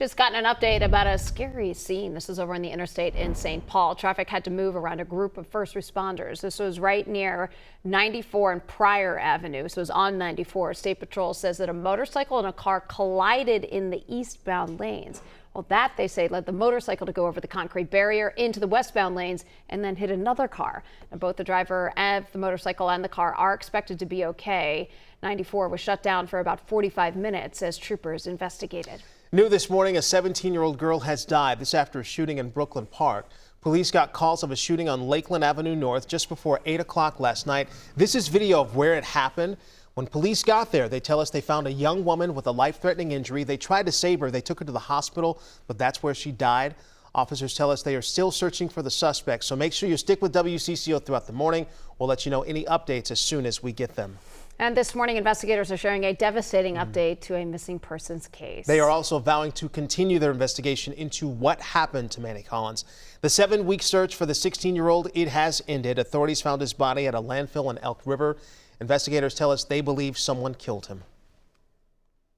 Just gotten an update about a scary scene. This is over on the interstate in St. Paul. Traffic had to move around a group of first responders. This was right near 94 and Pryor Avenue. So it was on 94. State Patrol says that a motorcycle and a car collided in the eastbound lanes. Well, that, they say, led the motorcycle to go over the concrete barrier into the westbound lanes and then hit another car. Now, both the driver of the motorcycle and the car are expected to be okay. 94 was shut down for about 45 minutes as troopers investigated. New this morning, a 17-year-old girl has died. This after a shooting in Brooklyn Park. Police got calls of a shooting on Lakeland Avenue North just before 8 o'clock last night. This is video of where it happened. When police got there, they tell us they found a young woman with a life-threatening injury. They tried to save her. They took her to the hospital, but that's where she died. Officers tell us they are still searching for the suspect, so make sure you stick with WCCO throughout the morning. We'll let you know any updates as soon as we get them. And this morning, investigators are sharing a devastating update to a missing persons case. They are also vowing to continue their investigation into what happened to Manny Collins. The 7-week search for the 16-year-old, it has ended. Authorities found his body at a landfill in Elk River. Investigators tell us they believe someone killed him.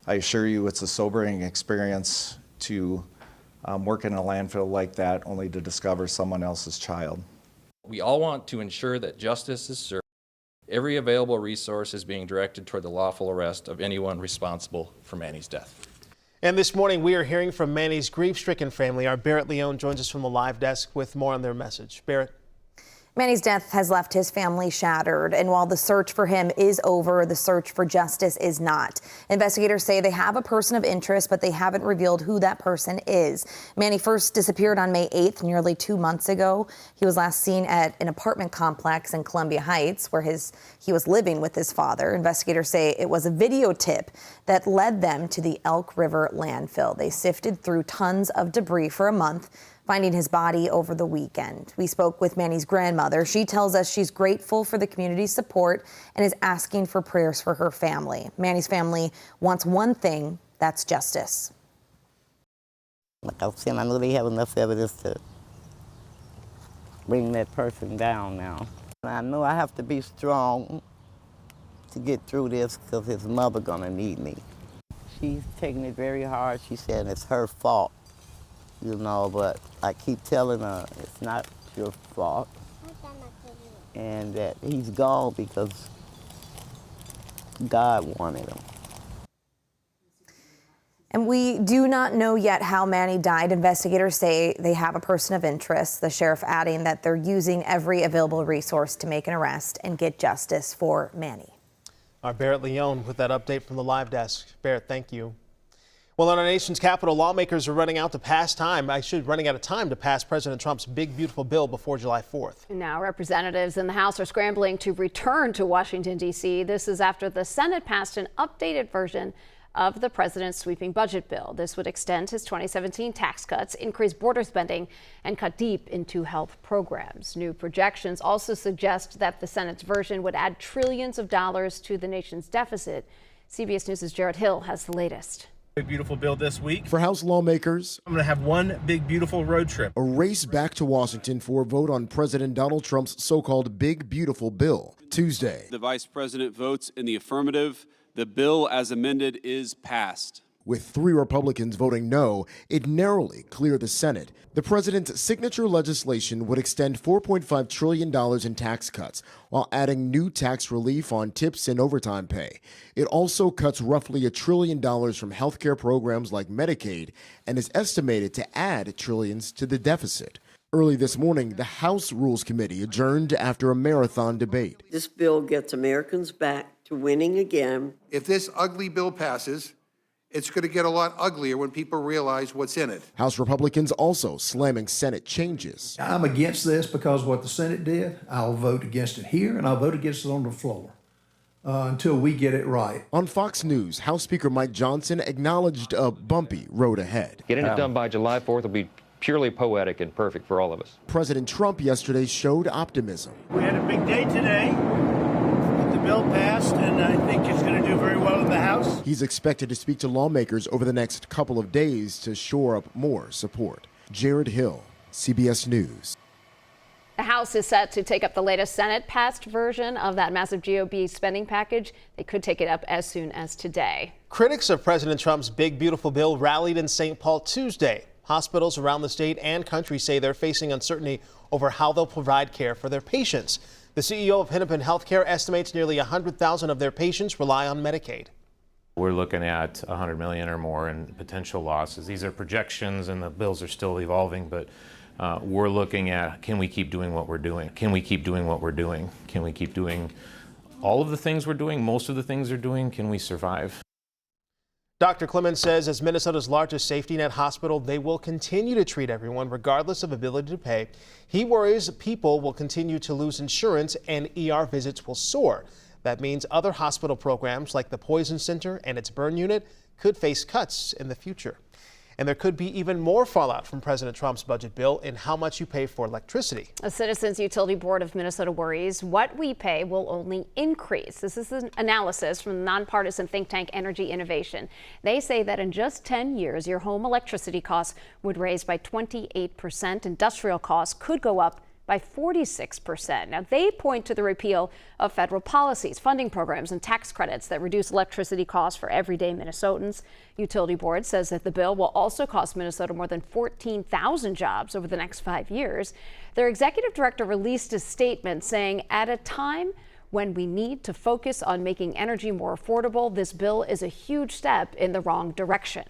I assure you it's a sobering experience to work in a landfill like that only to discover someone else's child. We all want to ensure that justice is served. Every available resource is being directed toward the lawful arrest of anyone responsible for Manny's death. And this morning we are hearing from Manny's grief-stricken family. Our Barrett Leone joins us from the live desk with more on their message. Barrett. Manny's death has left his family shattered, and while the search for him is over, the search for justice is not. Investigators say they have a person of interest, but they haven't revealed who that person is. Manny first disappeared on May 8th, nearly 2 months ago. He was last seen at an apartment complex in Columbia Heights, where he was living with his father. Investigators say it was a video tip that led them to the Elk River landfill. They sifted through tons of debris for a month, finding his body over the weekend. We spoke with Manny's grandmother. She tells us she's grateful for the community's support and is asking for prayers for her family. Manny's family wants one thing, that's justice. Like I was saying, I know they have enough evidence to bring that person down now. I know I have to be strong to get through this because his mother gonna need me. She's taking it very hard. She said it's her fault. You know, but I keep telling her it's not your fault and that he's gone because God wanted him. And we do not know yet how Manny died. Investigators say they have a person of interest, the sheriff adding that they're using every available resource to make an arrest and get justice for Manny. Our Barrett Leone with that update from the live desk. Barrett, thank you. Well, in our nation's capital, lawmakers are running out of time to pass President Trump's big, beautiful bill before July 4th. Now, representatives in the House are scrambling to return to Washington, D.C. This is after the Senate passed an updated version of the president's sweeping budget bill. This would extend his 2017 tax cuts, increase border spending, and cut deep into health programs. New projections also suggest that the Senate's version would add trillions of dollars to the nation's deficit. CBS News' Jared Hill has the latest. Big beautiful bill this week. For House lawmakers, I'm going to have one big beautiful road trip. A race back to Washington for a vote on President Donald Trump's so-called big beautiful bill. Tuesday, the vice president votes in the affirmative. The bill as amended is passed. With 3 Republicans voting no, it narrowly cleared the Senate. The president's signature legislation would extend $4.5 trillion in tax cuts while adding new tax relief on tips and overtime pay. It also cuts roughly $1 trillion from healthcare programs like Medicaid and is estimated to add trillions to the deficit. Early this morning, the House Rules Committee adjourned after a marathon debate. This bill gets Americans back to winning again. If this ugly bill passes, it's going to get a lot uglier when people realize what's in it. House Republicans also slamming Senate changes. I'm against this because what the Senate did, I'll vote against it here, and I'll vote against it on the floor until we get it right. On Fox News, House Speaker Mike Johnson acknowledged a bumpy road ahead. Getting it done by July 4th will be purely poetic and perfect for all of us. President Trump yesterday showed optimism. We had a big day today. The bill passed, and I think it's going to do very well in the House. He's expected to speak to lawmakers over the next couple of days to shore up more support. Jared Hill, CBS News. The House is set to take up the latest Senate-passed version of that massive GOP spending package. They could take it up as soon as today. Critics of President Trump's big, beautiful bill rallied in St. Paul Tuesday. Hospitals around the state and country say they're facing uncertainty over how they'll provide care for their patients. The CEO of Hennepin Healthcare estimates nearly 100,000 of their patients rely on Medicaid. We're looking at $100 million or more in potential losses. These are projections and the bills are still evolving, but we're looking at, can we keep doing what we're doing? Can we keep doing what we're doing? Can we keep doing all of the things we're doing, most of the things we're doing? Can we survive? Dr. Clemens says as Minnesota's largest safety net hospital, they will continue to treat everyone regardless of ability to pay. He worries people will continue to lose insurance and ER visits will soar. That means other hospital programs like the Poison Center and its burn unit could face cuts in the future. And there could be even more fallout from President Trump's budget bill in how much you pay for electricity. A Citizens Utility Board of Minnesota worries what we pay will only increase. This is an analysis from the nonpartisan think tank Energy Innovation. They say that in just 10 years, your home electricity costs would raise by 28%. Industrial costs could go up by 46%. Now, they point to the repeal of federal policies, funding programs, and tax credits that reduce electricity costs for everyday Minnesotans. Utility Board says that the bill will also cost Minnesota more than 14,000 jobs over the next 5 years. Their executive director released a statement saying, at a time when we need to focus on making energy more affordable, this bill is a huge step in the wrong direction.